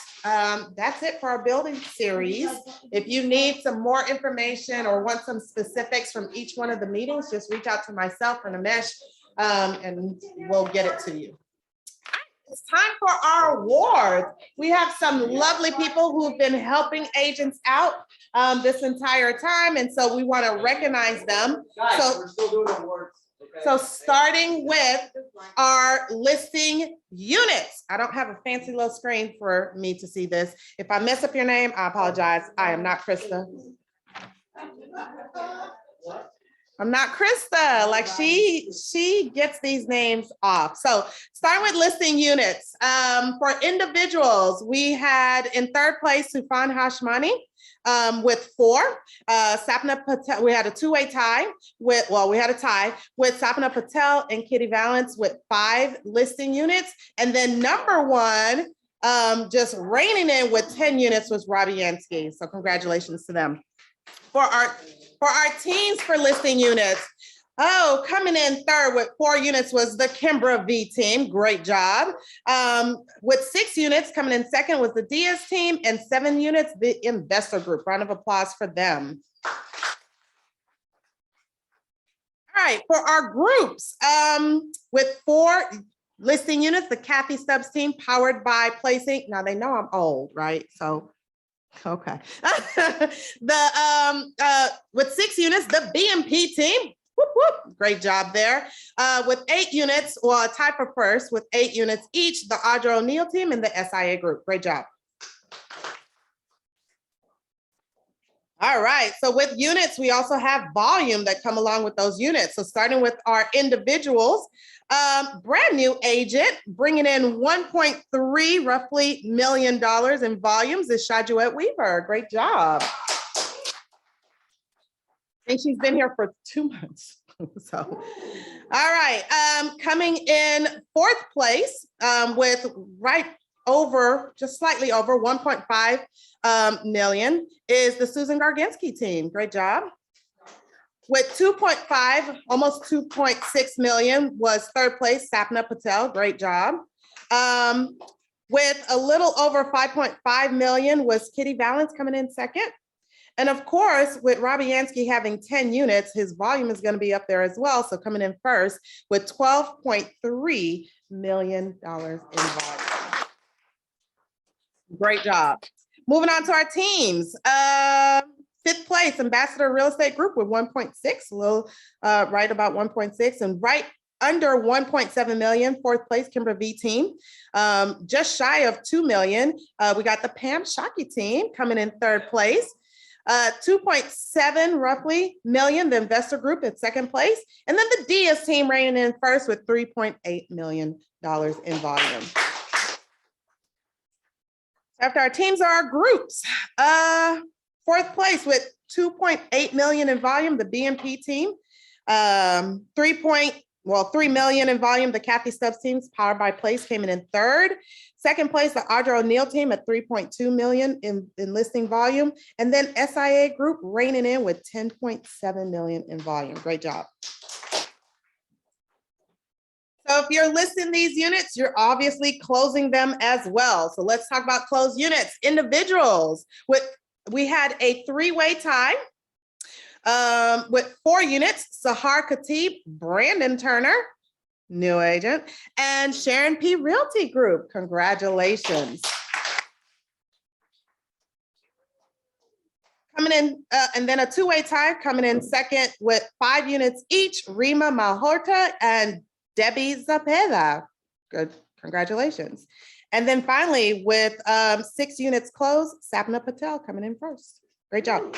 that's it for our building series. If you need some more information or want some specifics from each one of the meetings, just reach out to myself or Namesh, and we'll get it to you. It's time for our awards. We have some lovely people who've been helping agents out this entire time, and so we want to recognize them. Guys, So we're still doing awards. Okay? So starting with our listing units. I don't have a fancy little screen for me to see this. If I mess up your name, I apologize. I am not Krista. I'm not Krista. Like she gets these names off. So starting with listing units. For individuals, we had in third place Sufan Hashmani with 4. Sapna Patel, we had a two-way tie with, we had a tie with Sapna Patel and Kitty Valance with 5 listing units. And then number 1, just reigning in with 10 units was Robbie Yansky. So congratulations to them. For our teams for listing units, coming in third with 4 units was the Kimbra V team. Great job. With 6 units, coming in second was the Diaz team, and 7 units, the Investor Group. Round of applause for them. All right, for our groups, with 4 listing units, the Kathy Stubbs team, powered by PlaceInc. Now they know I'm old, right? So okay. With 6 units, the BMP team. Whoop, whoop. Great job there. With 8 units, well, tied for first with 8 units each, the Audra O'Neill team and the SIA group. Great job. All right, so with units, we also have volume that come along with those units. So starting with our individuals, brand new agent bringing in 1.3 roughly $1 million in volumes is Shajuette Weaver. Great job. I think she's been here for 2 months. So, all right, coming in 4th place with just slightly over 1.5 million is the Susan Garginski team. Great job. With 2.5, almost 2.6 million was 3rd place, Sapna Patel. Great job. With a little over 5.5 million was Kitty Valance coming in 2nd. And of course, with Robbie Yansky having 10 units, his volume is going to be up there as well. So coming in first with $12.3 million in volume. Great job. Moving on to our teams. 5th place, Ambassador Real Estate Group with 1.6, a little right about 1.6, and right under 1.7 million, 4th place, Kimber V team. Just shy of 2 million, we got the Pam Shockey team coming in 3rd place. 2.7 roughly million, the Investor Group at 2nd place. And then the Diaz team reigning in first with $3.8 million in volume. After our teams are our groups. 4th place with 2.8 million in volume, the BMP team. 3 million in volume, the Kathy Stubbs teams, powered by Place, came in 3rd. 2nd place, the Audra O'Neill team at 3.2 million in listing volume. And then SIA Group reigning in with 10.7 million in volume. Great job. So if you're listing these units, you're obviously closing them as well. So let's talk about closed units. Individuals with we had a three-way tie with 4 units, Sahar Khatib, Brandon Turner, new agent, and Sharon P. Realty Group. Congratulations. Coming in, and then a two-way tie coming in second with 5 units each, Rima Malhotra and Debbie Zapeda. Good, congratulations. And then finally, with 6 units closed, Sapna Patel coming in first. Great job.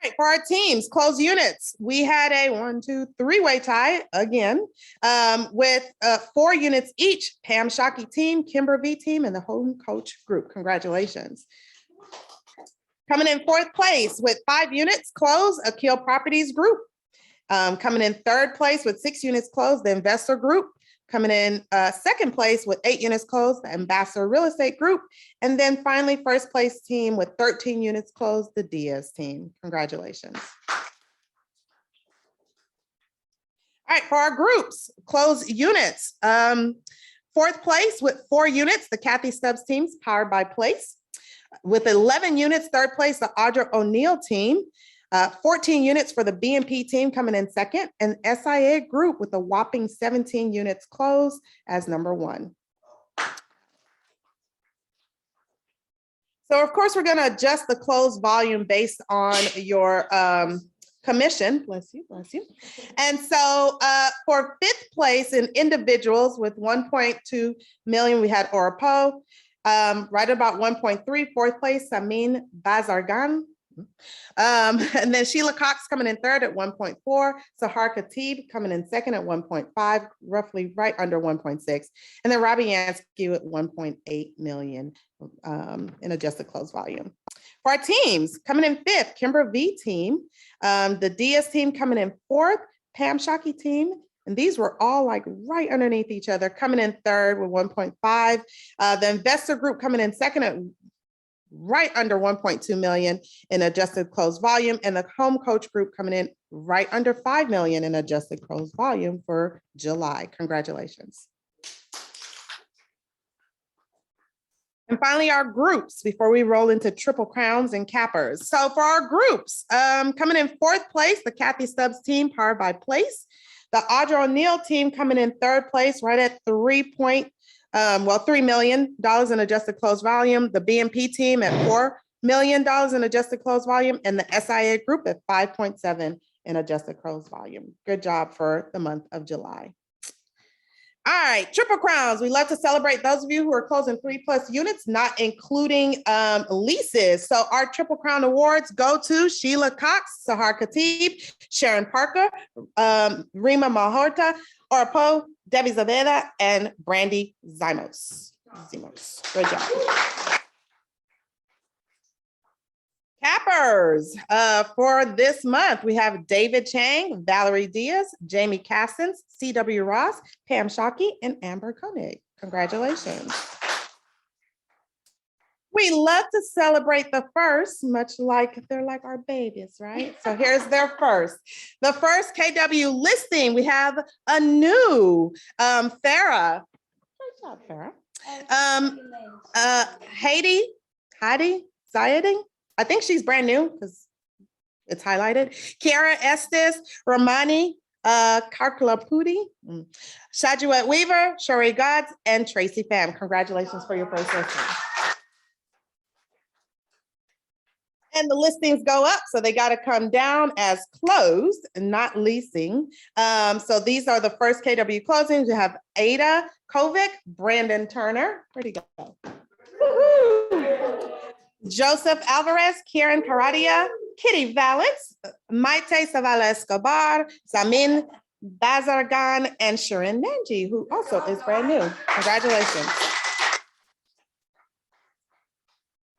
All right, for our teams, closed units, we had a 1, 2, 3-way tie again with 4 units each, Pam Shockey team, Kimber V team, and the home coach group. Congratulations. Coming in 4th place with 5 units closed, Akil Properties Group. Coming in 3rd place with 6 units closed, the Investor Group. Coming in 2nd place with 8 units closed, the Ambassador Real Estate Group. And then finally, 1st place team with 13 units closed, the Diaz team. Congratulations. All right, for our groups, closed units. 4th place with 4 units, the Kathy Stubbs teams, powered by Place. With 11 units, 3rd place, the Audra O'Neill team. 14 units for the BNP team coming in 2nd, and SIA Group with a whopping 17 units closed as number 1. So of course, we're gonna adjust the closed volume based on your commission. Bless you, bless you. And so for 5th place in individuals with 1.2 million, we had Orapo. Right about 1.3, 4th place, Samin Bazargan. And then Sheila Cox coming in 3rd at 1.4, Sahar Khatib coming in 2nd at 1.5, roughly right under 1.6, and then Robbie Yansky at 1.8 million in adjusted close volume. For our teams, coming in 5th, Kimber V team, the Diaz team coming in 4th, Pam Shockey team, and these were all like right underneath each other, coming in 3rd with 1.5, the Investor Group coming in 2nd at right under 1.2 million in adjusted closed volume, and the home coach group coming in right under 5 million in adjusted closed volume for July. Congratulations. And finally, our groups before we roll into triple crowns and cappers. So for our groups, coming in 4th place, the Kathy Stubbs team, powered by Place. The Audra O'Neill team coming in 3rd place, right at $3 million in adjusted closed volume. The BNP team at $4 million in adjusted closed volume, and the SIA Group at 5.7 in adjusted closed volume. Good job for the month of July. All right, triple crowns. We love to celebrate those of you who are closing 3+ units, not including leases. So our triple crown awards go to Sheila Cox, Sahar Khatib, Sharon Parker, Rima Malhotra, Orapo, Debbie Zaveda, and Brandy Zimos. Good job. Cappers for this month, we have David Chang, Valerie Diaz, Jamie Cassins, C.W. Ross, Pam Shockey, and Amber Koenig. Congratulations. We love to celebrate the first, much like they're like our babies, right? So here's their first. The first KW listing, we have a new Farah. Good job, Farah. Heidi Zayeding. I think she's brand new because it's highlighted. Kiara Estes, Ramani Karklapudi, Shajuet Weaver, Sherry Gods, and Tracy Pham. Congratulations for your first listing. And the listings go up, so they got to come down as closed, not leasing. So these are the first KW closings. You have Ada Kovic, Brandon Turner. Where'd he go? Joseph Alvarez, Kieran Karadia, Kitty Valance, Maite Zavala Escobar, Samin Bazargan, and Sharon Nanji, who also is brand new. Congratulations.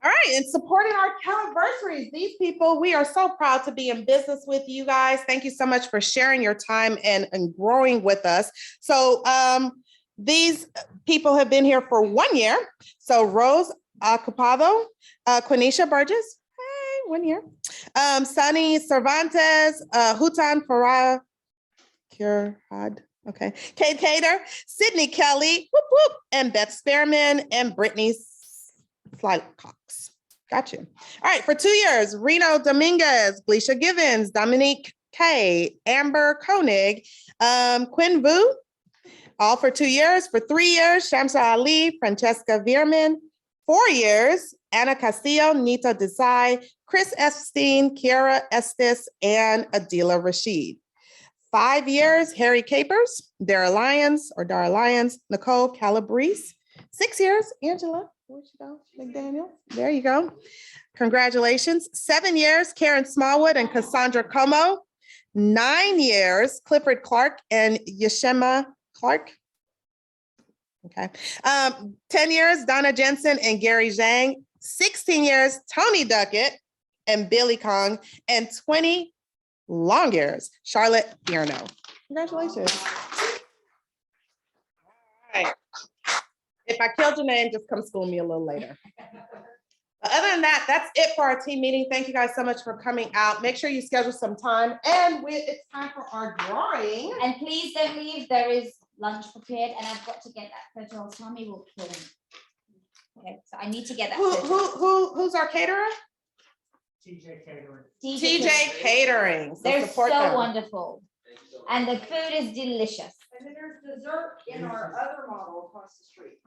All right, and supporting our Caliversaries, these people, we are so proud to be in business with you guys. Thank you so much for sharing your time and growing with us. So these people have been here for 1 year. So Rose Acapado, Quenisha Burgess, hey, 1 year. Sunny Cervantes, Hutan Farah, Kurhad, okay. Kate Cater, Sydney Kelly, whoop, whoop, and Beth Spearman, and Brittany Sly Cox. Got you. All right, for 2 years, Reno Dominguez, Gleisha Givens, Dominique K, Amber Koenig, Quinn Vu, all for 2 years. For 3 years, Shamsa Ali, Francesca Vierman. 4 years, Anna Castillo, Nita Desai, Chris Epstein, Kiara Estes, and Adila Rashid. 5 years, Harry Capers, Dara Lyons, Nicole Calabrese. 6 years, Angela, where'd she go? McDaniel, there you go. Congratulations. 7 years, Karen Smallwood and Cassandra Como. 9 years, Clifford Clark and Yeshema Clark. Okay. 10 years, Donna Jensen and Gary Zhang. 16 years, Tony Duckett and Billy Kong. And 20 long years, Charlotte Bierno. Congratulations. All right. If I killed your name, just come school me a little later. Other than that, that's it for our team meeting. Thank you guys so much for coming out. Make sure you schedule some time. And it's time for our drawing. And please don't leave, there is lunch prepared and I've got to get that photo. Tommy will kill me. Okay, so I need to get that photo. Who's our caterer? TJ Catering. TJ Catering. So They're support so them. wonderful. And the food is delicious. And then there's dessert in our other model across the street.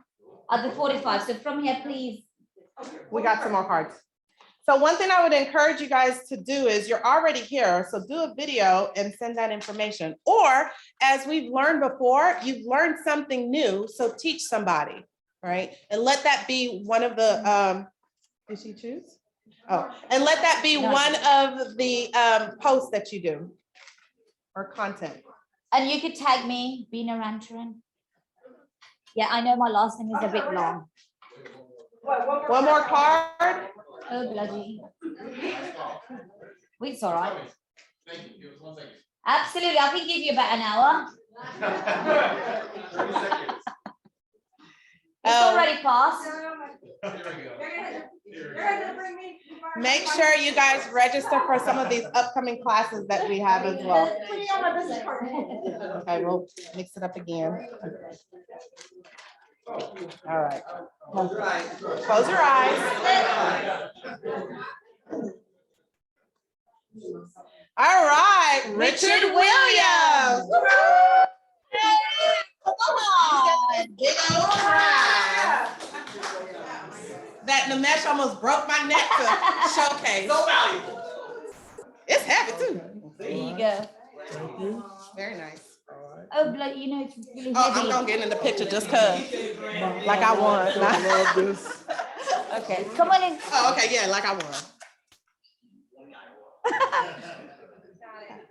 At the 45, so from here, please. We got some more cards. So one thing I would encourage you guys to do is you're already here, so do a video and send that information. Or as we've learned before, you've learned something new, so teach somebody, right? And let that be one of the, did she choose? Oh, and let that be one of the posts that you do or content. And you could tag me, Bina Rantaran. Yeah, I know my last name is a bit long. One more card. Oh, bloody. Wait, it's all right. Absolutely, I can give you about an hour. It's already passed. Make sure you guys register for some of these upcoming closses that we have as well. Okay, we'll mix it up again. All right. Close your eyes. All right, Richard Williams. Come on. Big old prize. That Namesh almost broke my neck to showcase. So valuable. It's heavy too. There you go. Very nice. Oh, blood, you know, it's really Oh, I'm heavy. gonna get in the picture just cause, like I won. Okay, come on in. Oh, okay, yeah, like I won.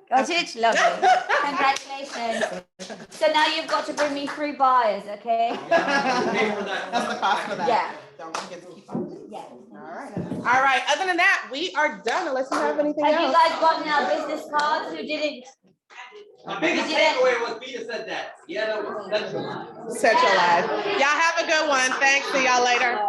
Got it? Lovely. Congratulations. So now you've got to bring me 3 buyers, okay? That's the cost for that. Yeah. Don't forget to keep on. Yeah. All right, other than that, we are done unless you have anything Have you else. guys gotten our business cards? Who didn't? The biggest takeaway was Peter said that. Yeah, that was centralized. Centralized. Y'all have a good one. Thanks. See y'all later.